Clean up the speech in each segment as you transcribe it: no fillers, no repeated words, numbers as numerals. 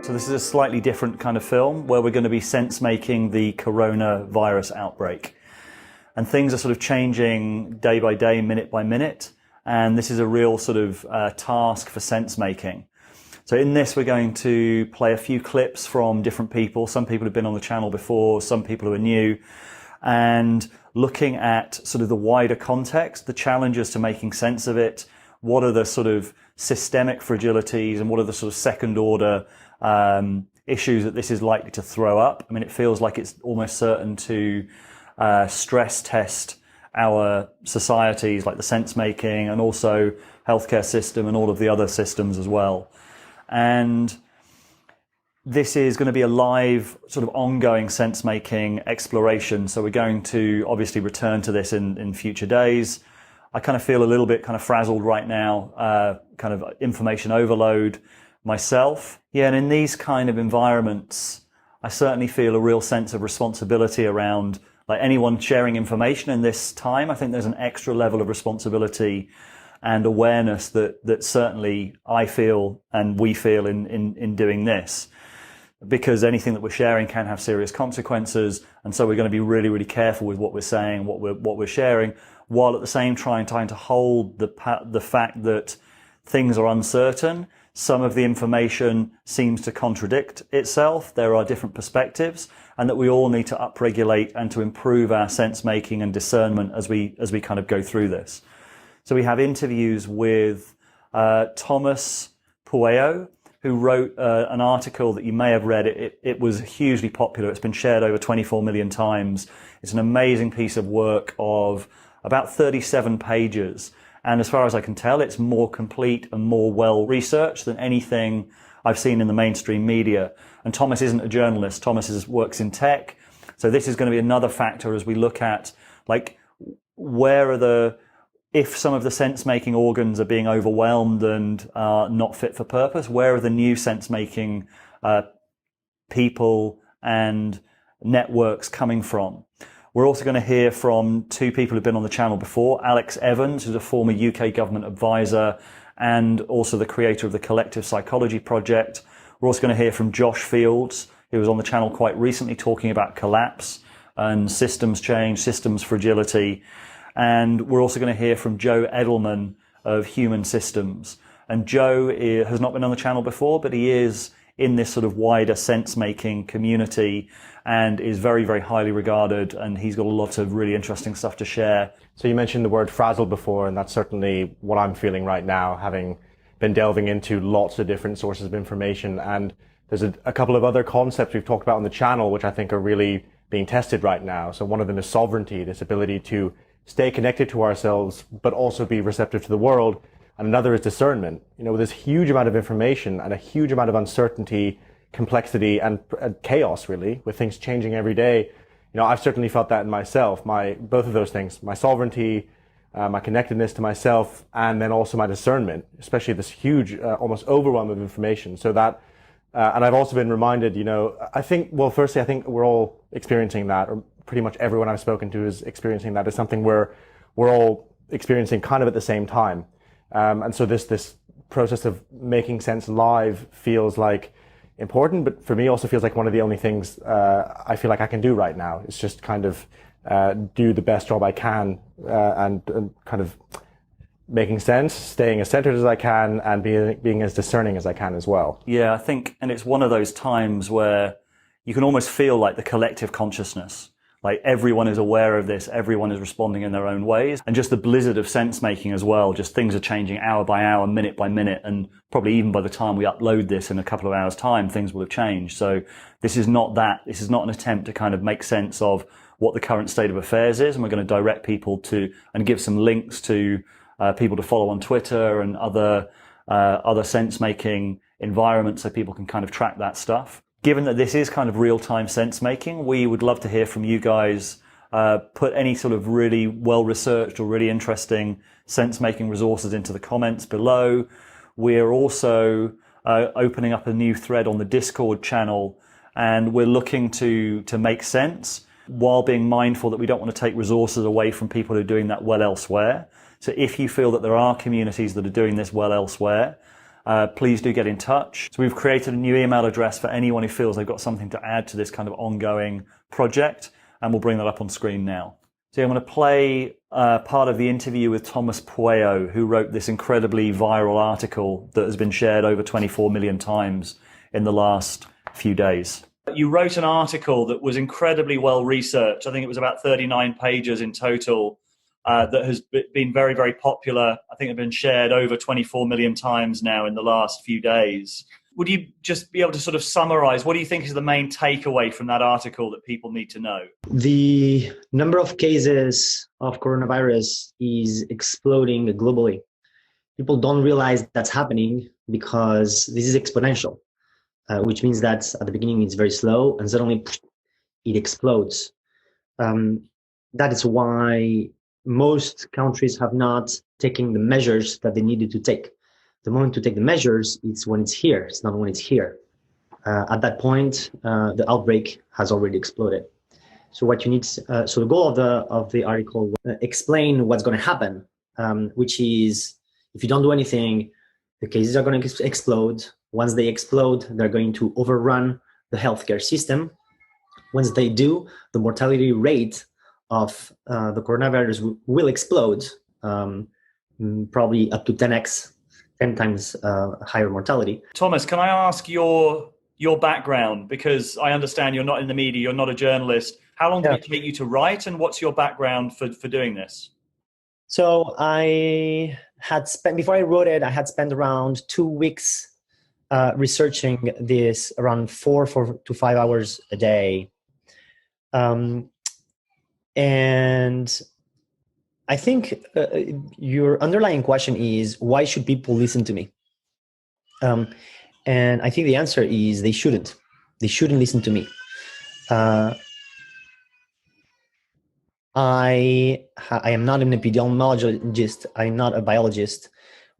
So this is a slightly different kind of film where we're going to be sense-making the coronavirus outbreak. And things are sort of changing day by day, minute by minute. And this is a real sort of task for sense-making. So in this, we're going to play a few clips from different people. Some people have been on the channel before, some people who are new. And looking at sort of the wider context, the challenges to making sense of it, what are the sort of systemic fragilities and what are the sort of second order issues that this is likely to throw up. I mean, it feels like it's almost certain to stress test our societies, like the sense making and also healthcare system and all of the other systems as well. And this is going to be a live sort of ongoing sense making exploration. So we're going to obviously return to this in future days. I kind of feel a little bit kind of frazzled right now, kind of information overload myself. Yeah, and in these kind of environments, I certainly feel a real sense of responsibility around like anyone sharing information in this time. I think there's an extra level of responsibility and awareness that certainly I feel and we feel in doing this, because anything that we're sharing can have serious consequences. And so we're going to be really, really careful with what we're saying, what we're sharing, while at the same time trying to hold the fact that things are uncertain. Some of the information seems to contradict itself. There are different perspectives, and that we all need to upregulate and to improve our sense making and discernment as we kind of go through this. So we have interviews with Tomas Pueyo, who wrote an article that you may have read. It was hugely popular. It's been shared over 24 million times. It's an amazing piece of work of about 37 pages. And as far as I can tell, it's more complete and more well-researched than anything I've seen in the mainstream media. And Tomas isn't a journalist. Tomas works in tech. So this is going to be another factor as we look at, like, if some of the sense-making organs are being overwhelmed and not fit for purpose, where are the new sense-making people and networks coming from? We're also going to hear from two people who've been on the channel before. Alex Evans, who's a former UK government advisor and also the creator of the Collective Psychology Project. We're also going to hear from Josh Fields, who was on the channel quite recently talking about collapse and systems change, systems fragility. And we're also going to hear from Joe Edelman of Human Systems. And Joe has not been on the channel before, but he is in this sort of wider sense-making community and is very, very highly regarded, and he's got a lot of really interesting stuff to share. So you mentioned the word frazzled before, and that's certainly what I'm feeling right now, having been delving into lots of different sources of information. And there's a couple of other concepts we've talked about on the channel which I think are really being tested right now. So one of them is sovereignty, this ability to stay connected to ourselves but also be receptive to the world. And another is discernment. You know, with this huge amount of information and a huge amount of uncertainty, complexity and chaos, really, with things changing every day. You know, I've certainly felt that in myself, both of those things, my sovereignty, my connectedness to myself, and then also my discernment, especially this huge, almost overwhelm of information. So that, and I've also been reminded, you know, firstly, I think we're all experiencing that, or pretty much everyone I've spoken to is experiencing that. It's something we're all experiencing kind of at the same time. And so this process of making sense live feels like important, but for me also feels like one of the only things I feel like I can do right now. It's just kind of do the best job I can and kind of making sense, staying as centered as I can, and being as discerning as I can as well. Yeah, I think, and it's one of those times where you can almost feel like the collective consciousness. Like everyone is aware of this, everyone is responding in their own ways. And just the blizzard of sense making as well, just things are changing hour by hour, minute by minute, and probably even by the time we upload this in a couple of hours time, things will have changed. So this is not an attempt to kind of make sense of what the current state of affairs is. And we're going to direct people to, and give some links to people to follow on Twitter and other sense making environments so people can kind of track that stuff. Given that this is kind of real-time sense-making, we would love to hear from you guys. Put any sort of really well-researched or really interesting sense-making resources into the comments below. We're also opening up a new thread on the Discord channel, and we're looking to make sense while being mindful that we don't want to take resources away from people who are doing that well elsewhere. So if you feel that there are communities that are doing this well elsewhere, please do get in touch. So we've created a new email address for anyone who feels they've got something to add to this kind of ongoing project, and we'll bring that up on screen now. So I'm going to play part of the interview with Tomas Pueyo, who wrote this incredibly viral article that has been shared over 24 million times in the last few days. You wrote an article that was incredibly well researched. I think it was about 39 pages in total, that has been very, very popular. I think it's been shared over 24 million times now in the last few days. Would you just be able to sort of summarize, what do you think is the main takeaway from that article that people need to know? The number of cases of coronavirus is exploding globally. People don't realize that's happening because this is exponential, which means that at the beginning it's very slow and suddenly it explodes. That is why most countries have not taken the measures that they needed to take. The moment to take the measures, it's when it's here. It's not when it's here. At that point, the outbreak has already exploded. So what you need, so the goal of the article, explain what's going to happen, which is if you don't do anything, the cases are going to explode. Once they explode, they're going to overrun the healthcare system. Once they do, the mortality rate of the coronavirus will explode, probably up to 10 times higher mortality. Thomas, can I ask your background? Because I understand you're not in the media, you're not a journalist. How long did it take you to write, and what's your background for doing this? So I had spent, before I wrote it, I had spent around 2 weeks researching this, around 4 to 5 hours a day. And I think your underlying question is, why should people listen to me? And I think the answer is they shouldn't. They shouldn't listen to me. I am not an epidemiologist. I'm not a biologist.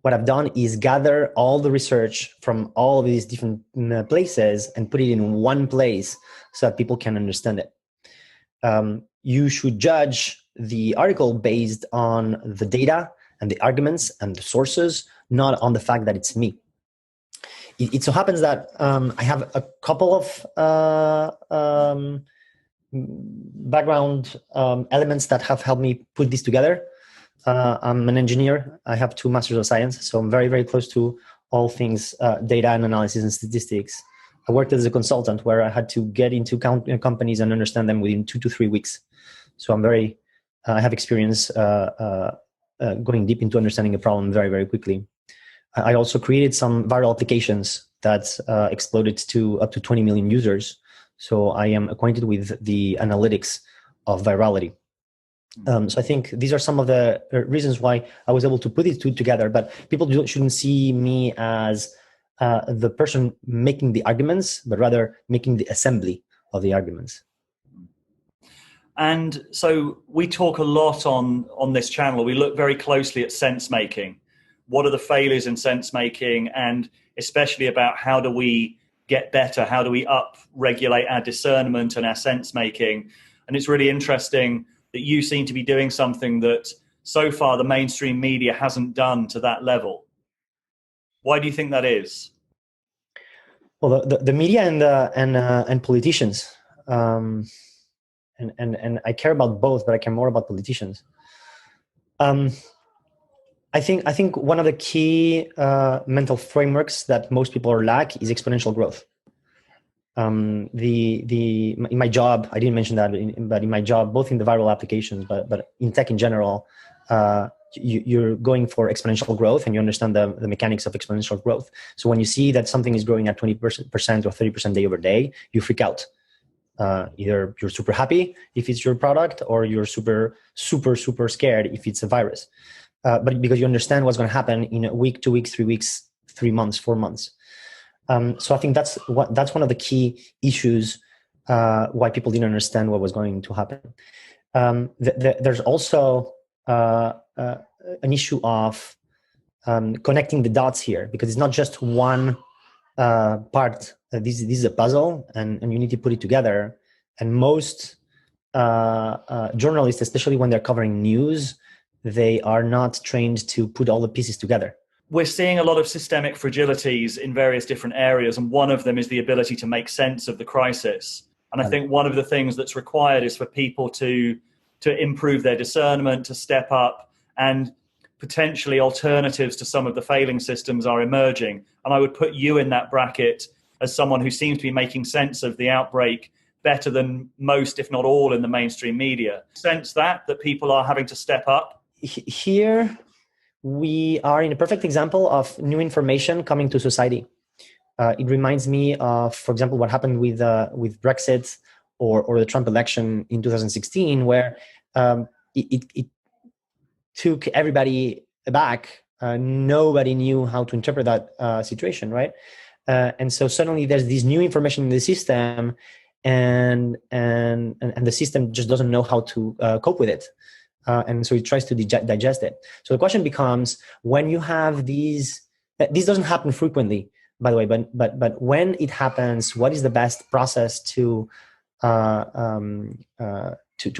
What I've done is gather all the research from all of these different places and put it in one place so that people can understand it. You should judge the article based on the data and the arguments and the sources, not on the fact that it's me. It so happens that I have a couple of background elements that have helped me put this together. I'm an engineer. I have 2 Masters of Science, so I'm very, very close to all things data and analysis and statistics. I worked as a consultant where I had to get into companies and understand them within 2 to 3 weeks. So I have experience going deep into understanding a problem very, very quickly. I also created some viral applications that exploded to up to 20 million users. So I am acquainted with the analytics of virality. So I think these are some of the reasons why I was able to put these two together. But people shouldn't see me as the person making the arguments, but rather making the assembly of the arguments. And so we talk a lot on this channel. We look very closely at sense-making. What are the failures in sense-making, and especially about how do we get better? How do we up-regulate our discernment and our sense-making? And it's really interesting that you seem to be doing something that so far the mainstream media hasn't done to that level. Why do you think that is? Well, the media and politicians, and I care about both, but I care more about politicians. I think one of the key mental frameworks that most people lack is exponential growth. In my job, I didn't mention that, but in my job, both in the viral applications, but in tech in general, you're going for exponential growth, and you understand the mechanics of exponential growth. So when you see that something is growing at 20% or 30% day over day, you freak out. Either you're super happy if it's your product, or you're super scared if it's a virus. But because you understand what's going to happen in a week, 2 weeks, 3 weeks, 3 months, 4 months. So I think that's one of the key issues why people didn't understand what was going to happen. There's also an issue of connecting the dots here, because it's not just one part. This is a puzzle, and you need to put it together. And most journalists, especially when they're covering news, they are not trained to put all the pieces together. we're seeing a lot of systemic fragilities in various different areas, and one of them is the ability to make sense of the crisis. And I think one of the things that's required is for people to improve their discernment, to step up, and potentially alternatives to some of the failing systems are emerging. And I would put you in that bracket as someone who seems to be making sense of the outbreak better than most, if not all, in the mainstream media. Sense that people are having to step up? Here, we are in a perfect example of new information coming to society. It reminds me of, for example, what happened with Brexit or the Trump election in 2016, where it took everybody aback. Nobody knew how to interpret that situation, right? And so suddenly there's this new information in the system, and the system just doesn't know how to cope with it. And so it tries to digest it. So the question becomes, when you have this doesn't happen frequently, by the way, but when it happens, what is the best process to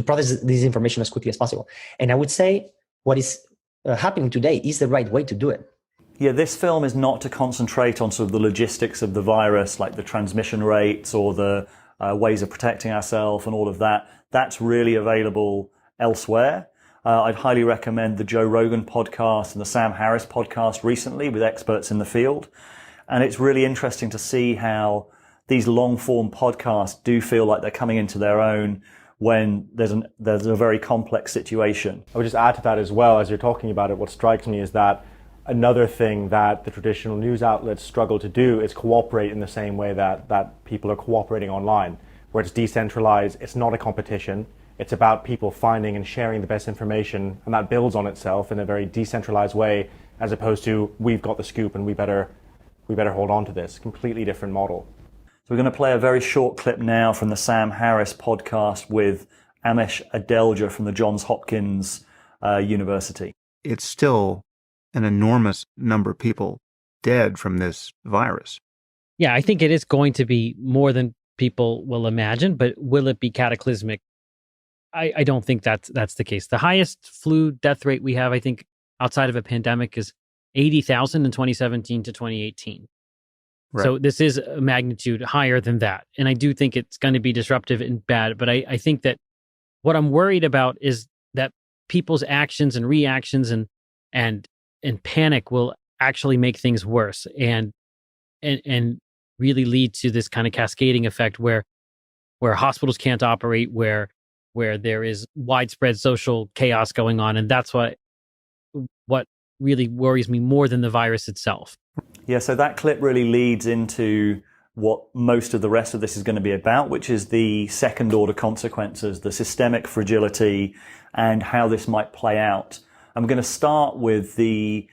process this information as quickly as possible? And I would say what is happening today is the right way to do it. Yeah, this film is not to concentrate on sort of the logistics of the virus, like the transmission rates or the ways of protecting ourselves and all of that. That's really available elsewhere. I'd highly recommend the Joe Rogan podcast and the Sam Harris podcast recently with experts in the field. And it's really interesting to see how these long-form podcasts do feel like they're coming into their own when there's a very complex situation. I would just add to that as well, as you're talking about it, what strikes me is that another thing that the traditional news outlets struggle to do is cooperate in the same way that people are cooperating online, where it's decentralized, it's not a competition, it's about people finding and sharing the best information, and that builds on itself in a very decentralized way, as opposed to we've got the scoop and we better hold on to this. Completely different model. So we're going to play a very short clip now from the Sam Harris podcast with Amish Adelja from the Johns Hopkins University. It's still an enormous number of people dead from this virus. Yeah, I think it is going to be more than people will imagine, but will it be cataclysmic? I don't think that's the case. The highest flu death rate we have, I think, outside of a pandemic is 80,000 in 2017 to 2018. Right. So this is a magnitude higher than that. And I do think it's going to be disruptive and bad. But I think that what I'm worried about is that people's actions and reactions and panic will actually make things worse and really lead to this kind of cascading effect where hospitals can't operate, where there is widespread social chaos going on. And that's what really worries me more than the virus itself. Yeah, so that clip really leads into what most of the rest of this is going to be about, which is the second order consequences, the systemic fragility, and how this might play out. I'm going to start with the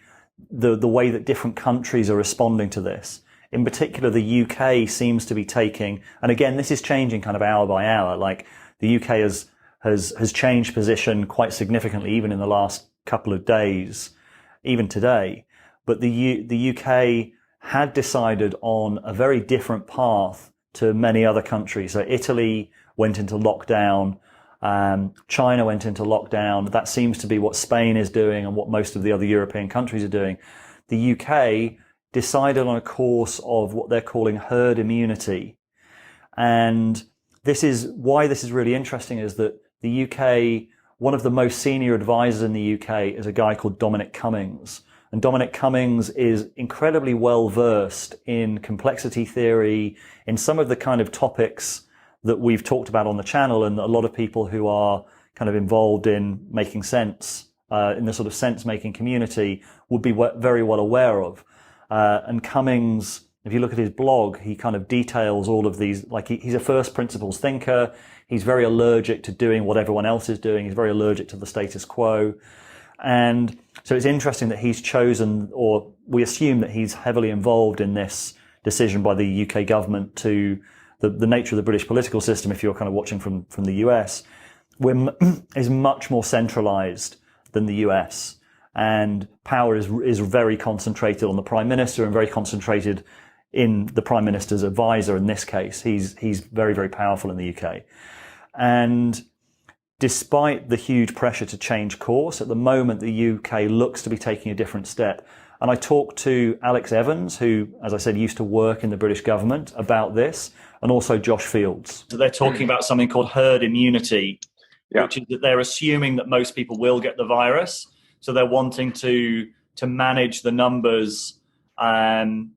way that different countries are responding to this. In particular, the UK seems to be taking, and again, this is changing kind of hour by hour. Like the UK has changed position quite significantly, even in the last couple of days, even today. But the UK had decided on a very different path to many other countries. So Italy went into lockdown. China went into lockdown. That seems to be what Spain is doing and what most of the other European countries are doing. The UK decided on a course of what they're calling herd immunity. And this is why this is really interesting, is that the UK, one of the most senior advisors in the UK is a guy called Dominic Cummings. And Dominic Cummings is incredibly well versed in complexity theory, in some of the kind of topics that we've talked about on the channel, and a lot of people who are kind of involved in making sense in the sort of sense-making community would be very well aware of. And Cummings, if you look at his blog, he kind of details all of these, like he's a first principles thinker. He's very allergic to doing what everyone else is doing. He's very allergic to the status quo. And so it's interesting that he's chosen, or we assume that he's heavily involved in this decision by the UK government to the nature of the British political system, if you're kind of watching from the US, is much more centralized than the US. And power is very concentrated on the Prime Minister and very concentrated in the Prime Minister's advisor in this case. He's very, very powerful in the UK. And despite the huge pressure to change course, at the moment the UK looks to be taking a different step. And I talked to Alex Evans, who, as I said, used to work in the British government, about this, and also Josh Fields. So they're talking about something called herd immunity, which is that they're assuming that most people will get the virus. So they're wanting to manage the numbers. And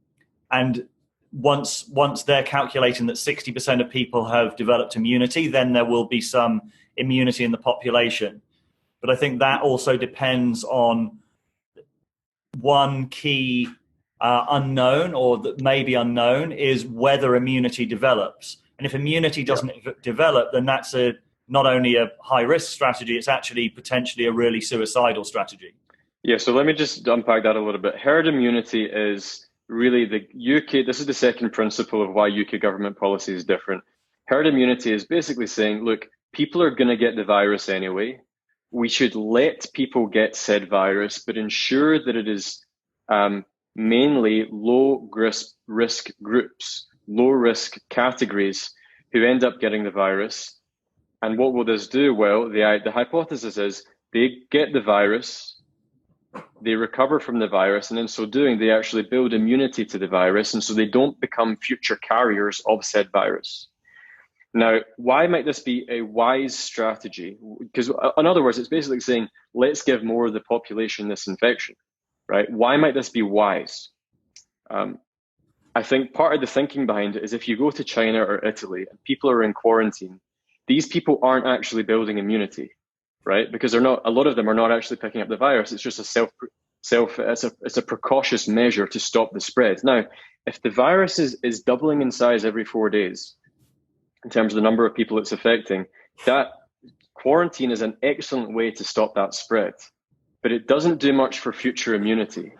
once they're calculating that 60% of people have developed immunity, then there will be some immunity in the population. But I think that also depends on one key unknown, or that may be unknown, is whether immunity develops. And if immunity doesn't develop, then that's not only a high-risk strategy, it's actually potentially a really suicidal strategy. Yeah, so let me just unpack that a little bit. Herd immunity is really the UK, this is the second principle of why UK government policy is different. Herd immunity is basically saying, look, people are going to get the virus anyway. We should let people get said virus, but ensure that it is mainly low-risk groups, low-risk categories who end up getting the virus. And what will this do? Well, the hypothesis is they get the virus, they recover from the virus, and in so doing, they actually build immunity to the virus, and so they don't become future carriers of said virus. Now, why might this be a wise strategy? Because in other words, it's basically saying, let's give more of the population this infection, right? Why might this be wise? I think part of the thinking behind it is if you go to China or Italy and people are in quarantine, these people aren't actually building immunity, right? Because they're not, a lot of them are not actually picking up the virus. It's just it's a precautious measure to stop the spread. Now, if the virus is doubling in size every 4 days, in terms of the number of people it's affecting, that quarantine is an excellent way to stop that spread, but it doesn't do much for future immunity.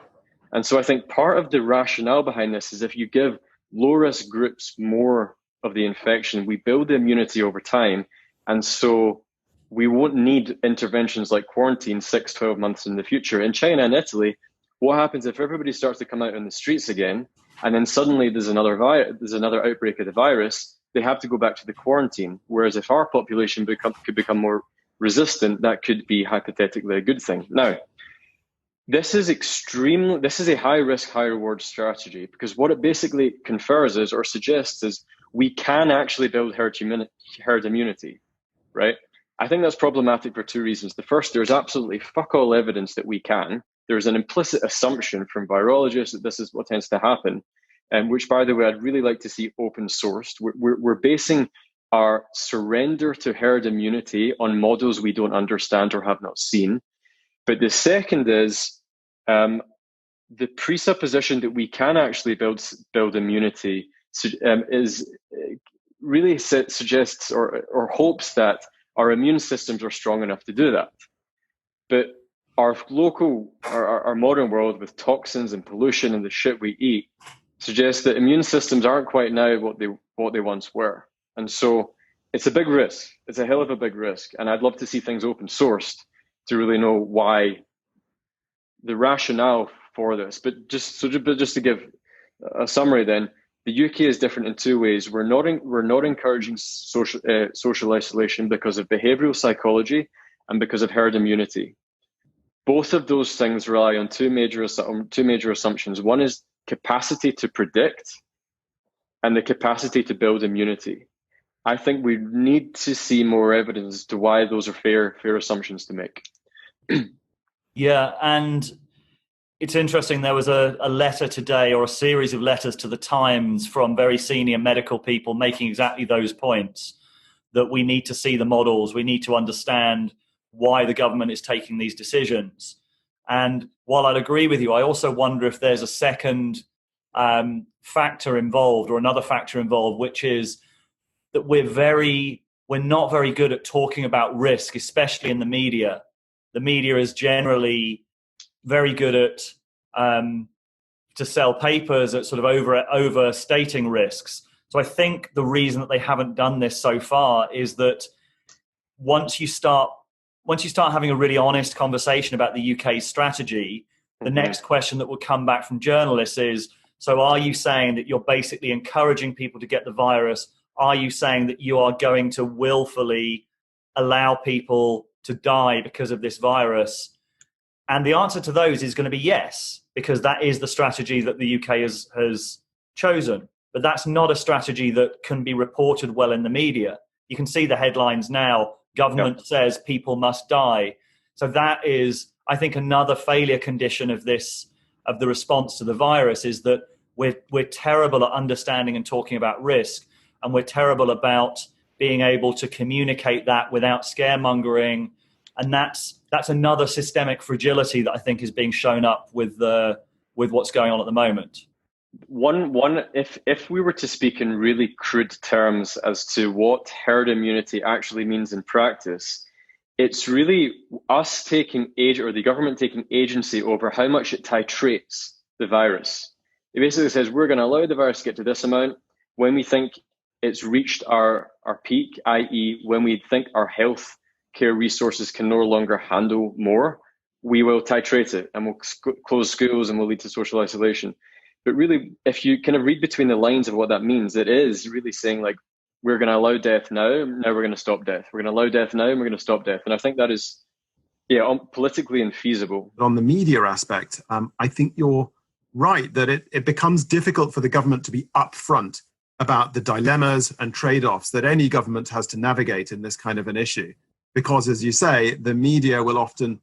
And so I think part of the rationale behind this is if you give low-risk groups more of the infection, we build the immunity over time. And so we won't need interventions like quarantine 6-12 months in the future. In China and Italy, what happens if everybody starts to come out on the streets again, and then suddenly there's another outbreak of the virus? They have to go back to the quarantine. Whereas if our population could become more resistant, that could be hypothetically a good thing. Now, this is a high risk, high reward strategy, because what it basically confers is, or suggests is, we can actually build herd immunity, right? I think that's problematic for two reasons. The first, there's absolutely fuck all evidence that we can. There's an implicit assumption from virologists that this is what tends to happen. Which, by the way, I'd really like to see open sourced. We're basing our surrender to herd immunity on models we don't understand or have not seen. But the second is the presupposition that we can actually build immunity really suggests or hopes that our immune systems are strong enough to do that. But our modern world with toxins and pollution and the shit we eat suggests that immune systems aren't quite now what they once were. And so it's a big risk. It's a hell of a big risk. And I'd love to see things open sourced to really know why, the rationale for this. But just to give a summary then, the UK is different in two ways. We're not encouraging social isolation because of behavioral psychology and because of herd immunity. Both of those things rely on two major assumptions. One is capacity to predict and the capacity to build immunity. I think we need to see more evidence as to why those are fair assumptions to make. Yeah, and it's interesting, there was a letter today, or a series of letters to the Times from very senior medical people making exactly those points, that we need to see the models, we need to understand why the government is taking these decisions. And while I'd agree with you, I also wonder if there's a second factor involved, or another factor involved, which is that we're not very good at talking about risk, especially in the media. The media is generally very good at to sell papers at sort of overstating risks. So I think the reason that they haven't done this so far is that once you start having a really honest conversation about the UK's strategy, the next question that will come back from journalists is, so are you saying that you're basically encouraging people to get the virus? Are you saying that you are going to willfully allow people to die because of this virus? And the answer to those is going to be yes, because that is the strategy that the UK has chosen. But that's not a strategy that can be reported well in the media. You can see the headlines now. Government says people must die. So that is, I think, another failure condition of the response to the virus, is that we're terrible at understanding and talking about risk, and we're terrible about being able to communicate that without scaremongering. And that's another systemic fragility that I think is being shown up with what's going on at the moment. If we were to speak in really crude terms as to what herd immunity actually means in practice, it's really us taking or the government taking agency over how much it titrates the virus. It basically says we're going to allow the virus to get to this amount when we think it's reached our peak, i.e. when we think our health care resources can no longer handle more, we will titrate it and we'll close schools and we'll lead to social isolation. But really, if you kind of read between the lines of what that means, it is really saying like, we're going to allow death now we're going to stop death. We're going to allow death now and we're going to stop death. And I think that is, politically infeasible. On the media aspect, I think you're right that it becomes difficult for the government to be upfront about the dilemmas and trade-offs that any government has to navigate in this kind of an issue. Because as you say, the media will often,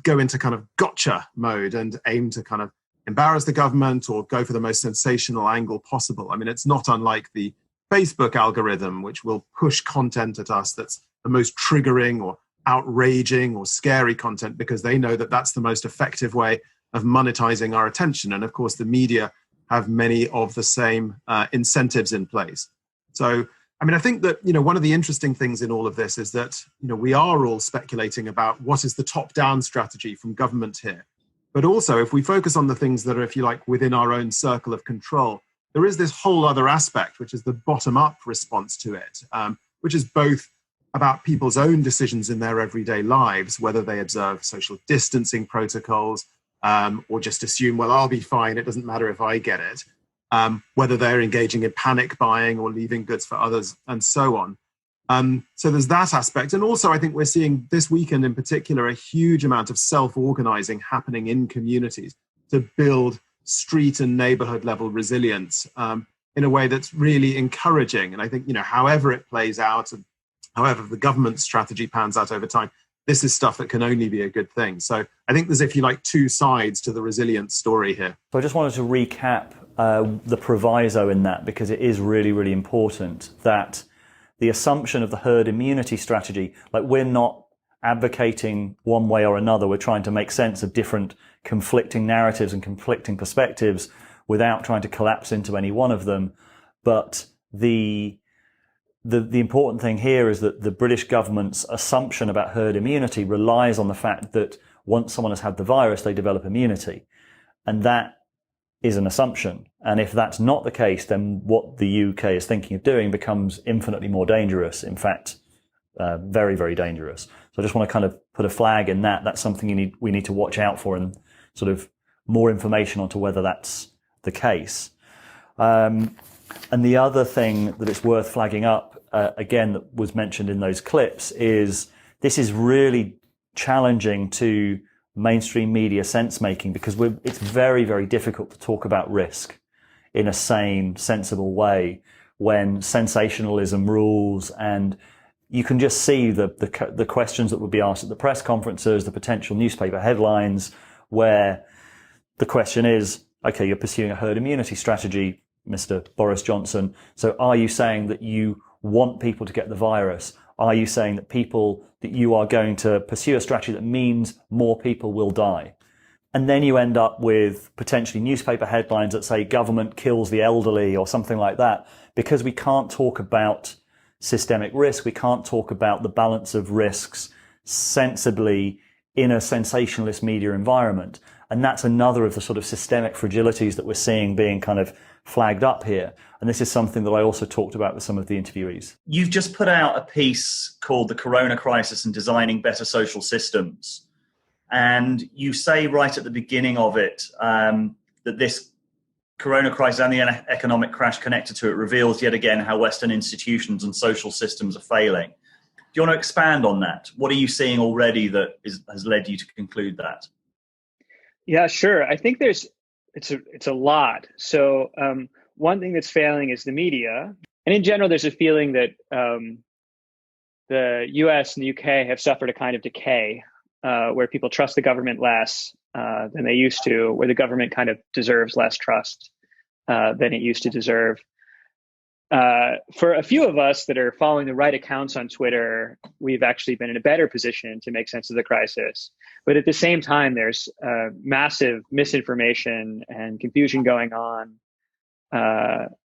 go into kind of gotcha mode and aim to kind of embarrass the government or go for the most sensational angle possible. I mean, it's not unlike the Facebook algorithm, which will push content at us that's the most triggering or outraging or scary content, because they know that that's the most effective way of monetizing our attention. And of course, the media have many of the same incentives in place. So, I mean, I think that, one of the interesting things in all of this is that, we are all speculating about what is the top-down strategy from government here. But also, if we focus on the things that are, if you like, within our own circle of control, there is this whole other aspect, which is the bottom-up response to it, which is both about people's own decisions in their everyday lives, whether they observe social distancing protocols or just assume, well, I'll be fine, it doesn't matter if I get it, whether they're engaging in panic buying or leaving goods for others, and so on. So there's that aspect. And also, I think we're seeing this weekend in particular a huge amount of self-organizing happening in communities to build street and neighborhood level resilience in a way that's really encouraging. And I think, however it plays out and however the government strategy pans out over time, this is stuff that can only be a good thing. So I think there's, if you like, two sides to the resilience story here. So I just wanted to recap the proviso in that, because it is really, really important that the assumption of the herd immunity strategy, like, we're not advocating one way or another. We're trying to make sense of different conflicting narratives and conflicting perspectives without trying to collapse into any one of them. But the important thing here is that the British government's assumption about herd immunity relies on the fact that once someone has had the virus, they develop immunity. And that is an assumption. And if that's not the case, then what the UK is thinking of doing becomes infinitely more dangerous. In fact, very, very dangerous. So I just want to kind of put a flag in that. That's something we need to watch out for, and sort of more information onto whether that's the case. And the other thing that it's worth flagging up, again, that was mentioned in those clips, is this is really challenging to mainstream media sense making, because it's very, very difficult to talk about risk in a sane, sensible way when sensationalism rules, and you can just see the questions that would be asked at the press conferences, the potential newspaper headlines, where the question is, okay, you're pursuing a herd immunity strategy, Mr. Boris Johnson. So are you saying that you want people to get the virus? Are you saying that you are going to pursue a strategy that means more people will die? And then you end up with potentially newspaper headlines that say government kills the elderly or something like that, because we can't talk about systemic risk. We can't talk about the balance of risks sensibly in a sensationalist media environment. And that's another of the sort of systemic fragilities that we're seeing being kind of flagged up here. And this is something that I also talked about with some of the interviewees. You've just put out a piece called The Corona Crisis and Designing Better Social Systems. And you say right at the beginning of it that this Corona crisis and the economic crash connected to it reveals yet again how Western institutions and social systems are failing. you want to expand on that? What are you seeing already that has led you to conclude that? Yeah, sure. I think it's a lot. So one thing that's failing is the media. And in general, there's a feeling that the US and the UK have suffered a kind of decay where people trust the government less than they used to, where the government kind of deserves less trust than it used to deserve. For a few of us that are following the right accounts on Twitter, we've actually been in a better position to make sense of the crisis. But at the same time, there's massive misinformation and confusion going on,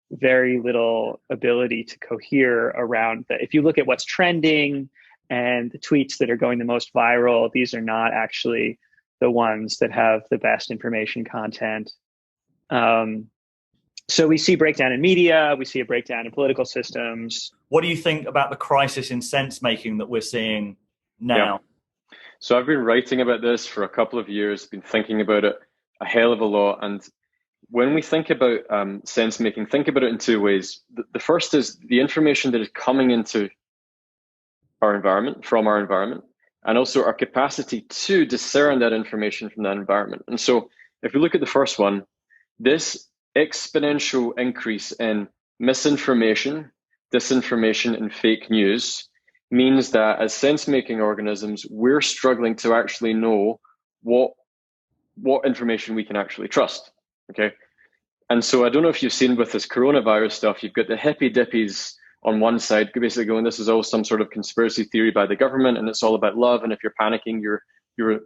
very little ability to cohere around that. If you look at what's trending and the tweets that are going the most viral, these are not actually the ones that have the best information content. So we see breakdown in media, we see a breakdown in political systems. What do you think about the crisis in sense making that we're seeing now? Yeah. So I've been writing about this for a couple of years, been thinking about it a hell of a lot. And when we think about sense making, think about it in two ways. The first is the information that is coming into our environment, from our environment, and also our capacity to discern that information from that environment. And so if we look at the first one, this exponential increase in misinformation, disinformation, and fake news means that as sense-making organisms, we're struggling to actually know what information we can actually trust, okay? And so I don't know if you've seen with this coronavirus stuff, you've got the hippy dippies on one side, basically going, this is all some sort of conspiracy theory by the government, and it's all about love, and if you're panicking, your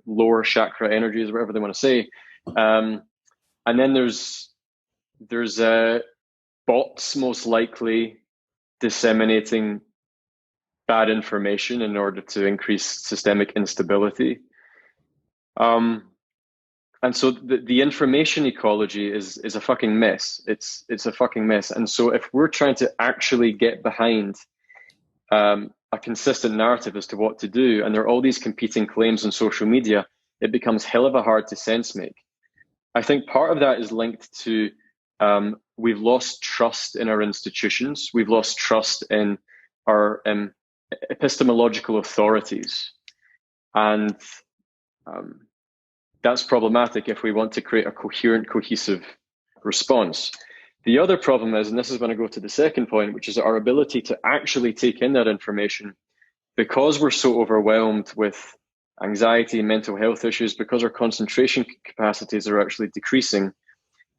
lower chakra energies, whatever they want to say. And then there's bots most likely disseminating bad information in order to increase systemic instability. And so the information ecology is a fucking mess. It's a fucking mess. And so if we're trying to actually get behind a consistent narrative as to what to do, and there are all these competing claims on social media, it becomes hell of a hard to sense make. I think part of that is linked to we've lost trust in our institutions. We've lost trust in our epistemological authorities. And that's problematic if we want to create a coherent, cohesive response. The other problem is, and this is when I go to the second point, which is our ability to actually take in that information, because we're so overwhelmed with anxiety and mental health issues, because our concentration capacities are actually decreasing,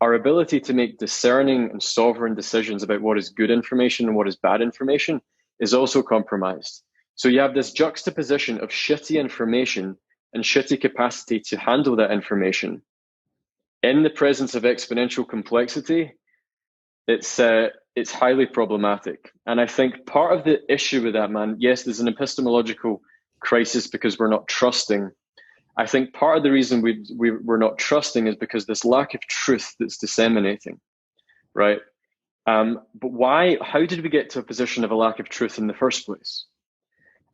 our ability to make discerning and sovereign decisions about what is good information and what is bad information is also compromised. So you have this juxtaposition of shitty information and shitty capacity to handle that information. In the presence of exponential complexity, it's highly problematic. And I think part of the issue with that, man, yes, there's an epistemological crisis because we're not trusting. I think part of the reason we're not trusting is because this lack of truth that's disseminating, right? But why? How did we get to a position of a lack of truth in the first place?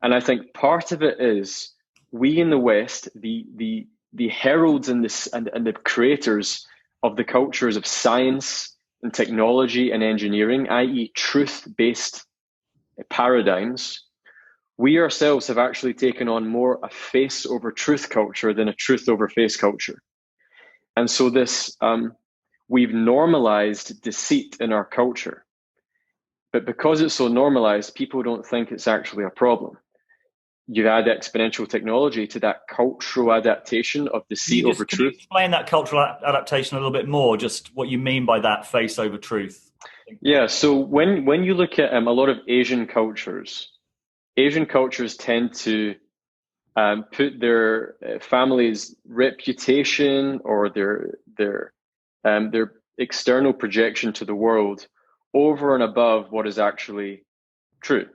And I think part of it is we in the West, the heralds and the creators of the cultures of science and technology and engineering, i.e. truth-based paradigms, we ourselves have actually taken on more a face over truth culture than a truth over face culture. And so this, we've normalized deceit in our culture. But because it's so normalized, people don't think it's actually a problem. You add exponential technology to that cultural adaptation of deceit over truth. Can you explain that cultural adaptation a little bit more, just what you mean by that face over truth? Yeah, so when you look at a lot of Asian cultures tend to put their family's reputation or their external projection to the world over and above what is actually true.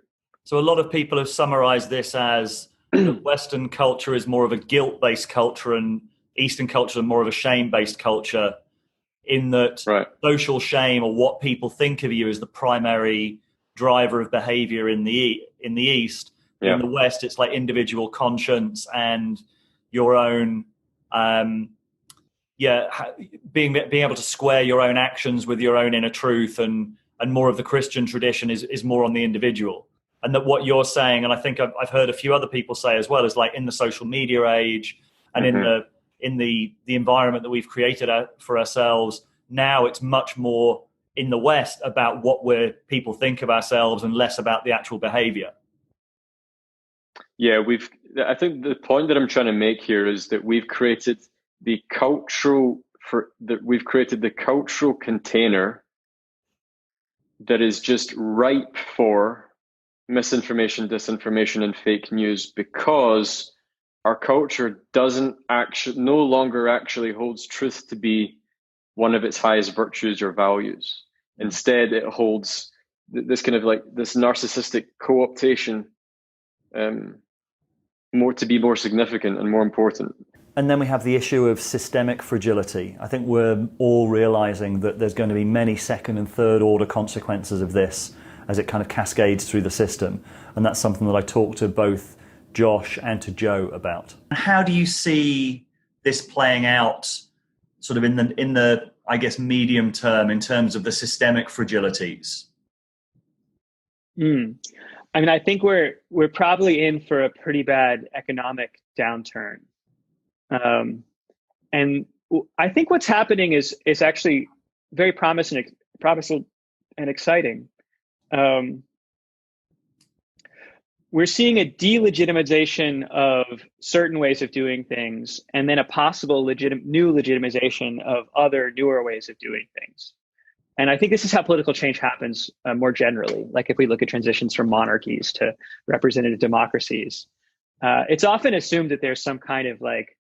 So a lot of people have summarized this as that Western culture is more of a guilt-based culture and Eastern culture is more of a shame-based culture, in that social shame or what people think of you is the primary driver of behavior in the East. Yeah. In the West, it's like individual conscience and your own, being able to square your own actions with your own inner truth, and more of the Christian tradition is more on the individual. And that what you're saying, and I think I've heard a few other people say as well, is like in the social media age and in the environment that we've created for ourselves, now it's much more in the West about what people think of ourselves and less about the actual behavior. Yeah, I think the point that I'm trying to make here is that we've created the cultural container that is just ripe for misinformation, disinformation, and fake news, because our culture no longer actually holds truth to be one of its highest virtues or values. Instead, it holds this kind of like this narcissistic co-optation to be more significant and more important. And then we have the issue of systemic fragility. I think we're all realizing that there's going to be many second and third order consequences of this as it kind of cascades through the system. And that's something that I talked to both Josh and to Joe about. How do you see this playing out sort of in the I guess medium term in terms of the systemic fragilities? I mean, I think we're probably in for a pretty bad economic downturn. And I think what's happening is actually very promising and exciting. We're seeing a delegitimization of certain ways of doing things, and then a possible new legitimization of other newer ways of doing things. And I think this is how political change happens more generally. Like if we look at transitions from monarchies to representative democracies, it's often assumed that there's some kind of like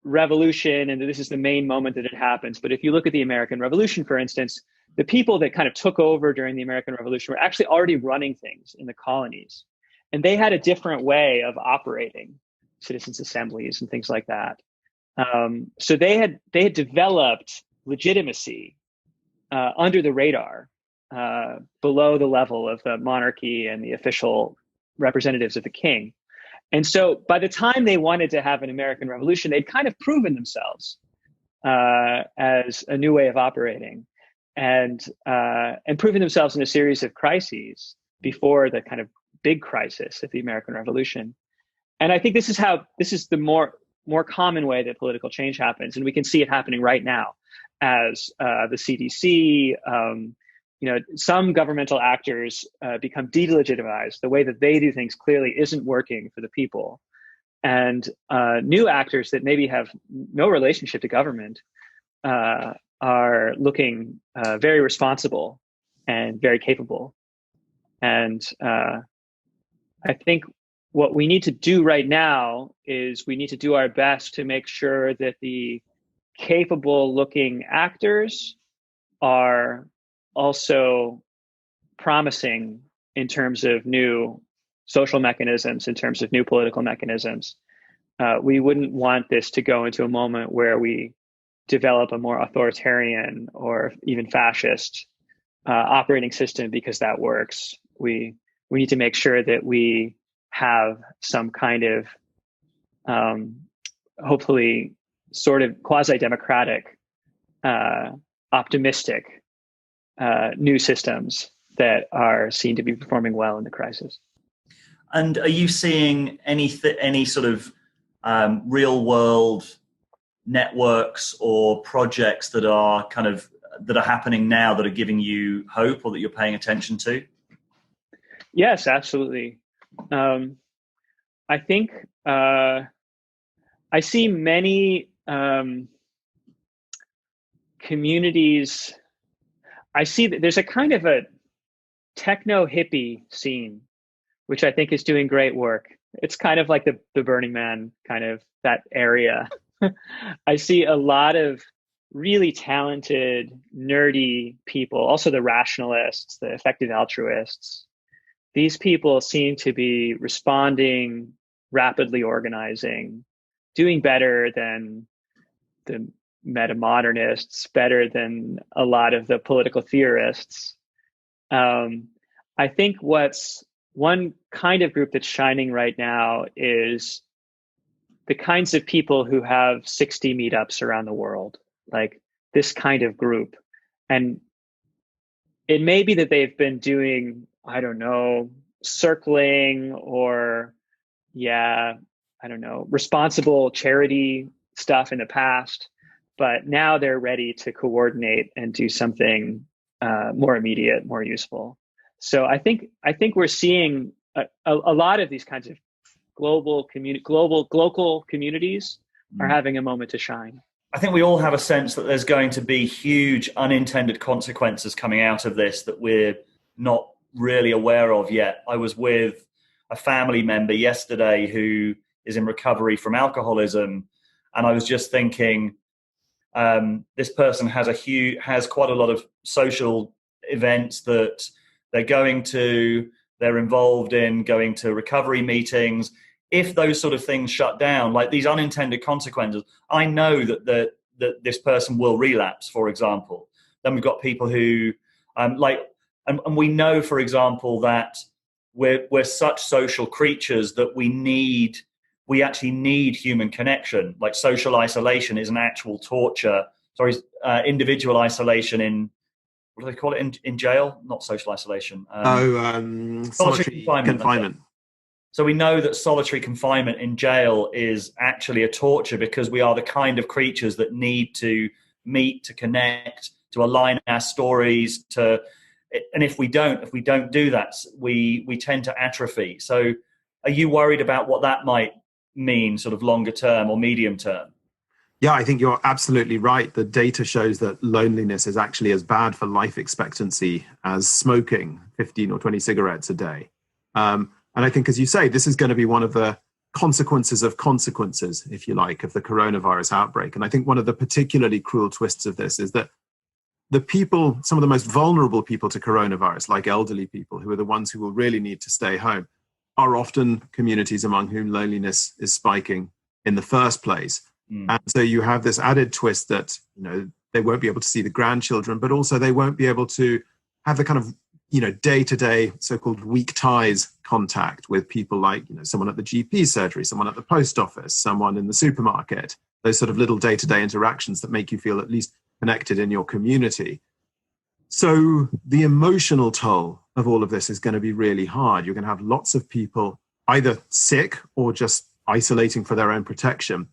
revolution and that this is the main moment that it happens. But if you look at the American Revolution, for instance, the people that kind of took over during the American Revolution were actually already running things in the colonies. And they had a different way of operating citizens' assemblies and things like that. So they had developed legitimacy under the radar, below the level of the monarchy and the official representatives of the king. And so by the time they wanted to have an American Revolution, they'd kind of proven themselves as a new way of operating, and proven themselves in a series of crises before the kind of big crisis of the American Revolution. And I think this is the more common way that political change happens. And we can see it happening right now as the CDC, some governmental actors become delegitimized. The way that they do things clearly isn't working for the people. And new actors that maybe have no relationship to government are looking very responsible and very capable. And I think what we need to do right now is we need to do our best to make sure that the capable looking actors are also promising in terms of new social mechanisms, in terms of new political mechanisms. We wouldn't want this to go into a moment where we develop a more authoritarian or even fascist operating system because that works. We need to make sure that we have some kind of hopefully sort of quasi-democratic, optimistic new systems that are seen to be performing well in the crisis. And are you seeing any sort of real world networks or projects that are happening now that are giving you hope or that you're paying attention to? Yes, absolutely. I think I see many communities. I see that there's a kind of a techno hippie scene, which I think is doing great work. It's kind of like the Burning Man, kind of that area. I see a lot of really talented, nerdy people, also the rationalists, the effective altruists. These people seem to be responding, rapidly organizing, doing better than the meta-modernists, better than a lot of the political theorists. I think what's one kind of group that's shining right now is the kinds of people who have 60 meetups around the world, like this kind of group. And it may be that they've been doing, I don't know, circling or, I don't know, responsible charity stuff in the past, but now they're ready to coordinate and do something more immediate, more useful. So I think we're seeing a lot of these kinds of local communities are having a moment to shine. I think we all have a sense that there's going to be huge unintended consequences coming out of this that we're not really aware of yet. I was with a family member yesterday who is in recovery from alcoholism, and I was just thinking, this person has quite a lot of social events that they're going to, they're involved in, going to recovery meetings. If those sort of things shut down, like these unintended consequences, I know that this person will relapse, for example. Then we've got people who, and we know, for example, that we're such social creatures that we actually need human connection. Like social isolation is an actual torture. Individual isolation in, what do they call it in jail? Not social isolation. Solitary confinement. So we know that solitary confinement in jail is actually a torture because we are the kind of creatures that need to meet, to connect, to align our stories, and if we don't do that, we tend to atrophy. So are you worried about what that might mean sort of longer term or medium term? Yeah, I think you're absolutely right. The data shows that loneliness is actually as bad for life expectancy as smoking 15 or 20 cigarettes a day. And I think, as you say, this is going to be one of the consequences, if you like, of the coronavirus outbreak. And I think one of the particularly cruel twists of this is that some of the most vulnerable people to coronavirus, like elderly people, who are the ones who will really need to stay home, are often communities among whom loneliness is spiking in the first place. And so you have this added twist that, they won't be able to see the grandchildren, but also they won't be able to have the kind of, day-to-day so-called weak ties contact with people like, someone at the GP surgery, someone at the post office, someone in the supermarket, those sort of little day-to-day interactions that make you feel at least connected in your community. So the emotional toll of all of this is going to be really hard. You're going to have lots of people either sick or just isolating for their own protection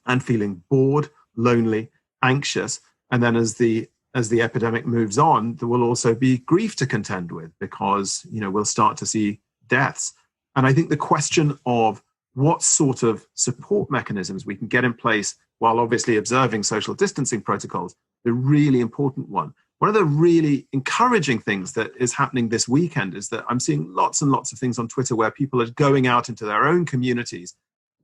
and feeling bored, lonely, anxious. And then as the epidemic moves on, there will also be grief to contend with because, we'll start to see deaths. And I think the question of what sort of support mechanisms we can get in place while obviously observing social distancing protocols, the really important one. One of the really encouraging things that is happening this weekend is that I'm seeing lots and lots of things on Twitter where people are going out into their own communities,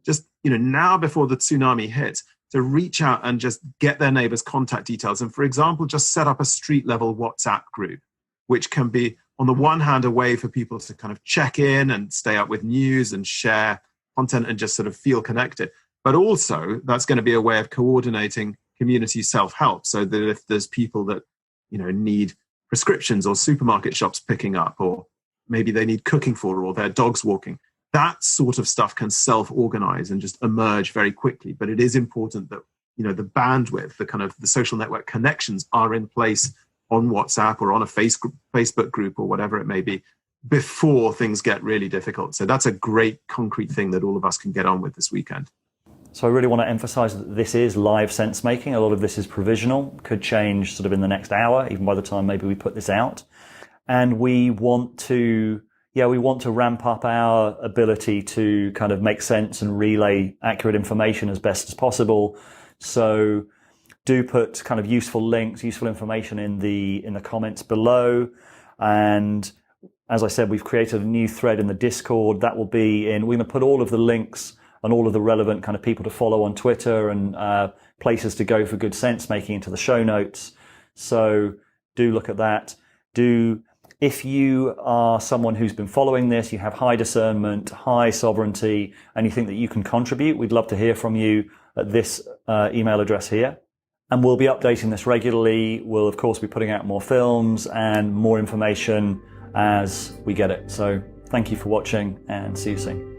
just, now before the tsunami hits, to reach out and just get their neighbors' contact details. And for example, just set up a street level WhatsApp group, which can be, on the one hand, a way for people to kind of check in and stay up with news and share content and just sort of feel connected. But also that's going to be a way of coordinating community self-help so that if there's people that, need prescriptions or supermarket shops picking up, or maybe they need cooking for, or their dog's walking, that sort of stuff can self-organize and just emerge very quickly. But it is important that, the bandwidth, the kind of the social network connections are in place on WhatsApp or on a Facebook group or whatever it may be before things get really difficult. So that's a great concrete thing that all of us can get on with this weekend. So I really want to emphasize that this is live sense making. A lot of this is provisional, could change sort of in the next hour, even by the time maybe we put this out. And we want to ramp up our ability to kind of make sense and relay accurate information as best as possible. So do put kind of useful links, useful information in the comments below. And as I said, we've created a new thread in the Discord that will be in, we're going to put all of the links and all of the relevant kind of people to follow on Twitter and places to go for good sense making into the show notes. So do look at that. If you are someone who's been following this, you have high discernment, high sovereignty, and you think that you can contribute, we'd love to hear from you at this email address here. And we'll be updating this regularly. We'll, of course, be putting out more films and more information as we get it. So thank you for watching and see you soon.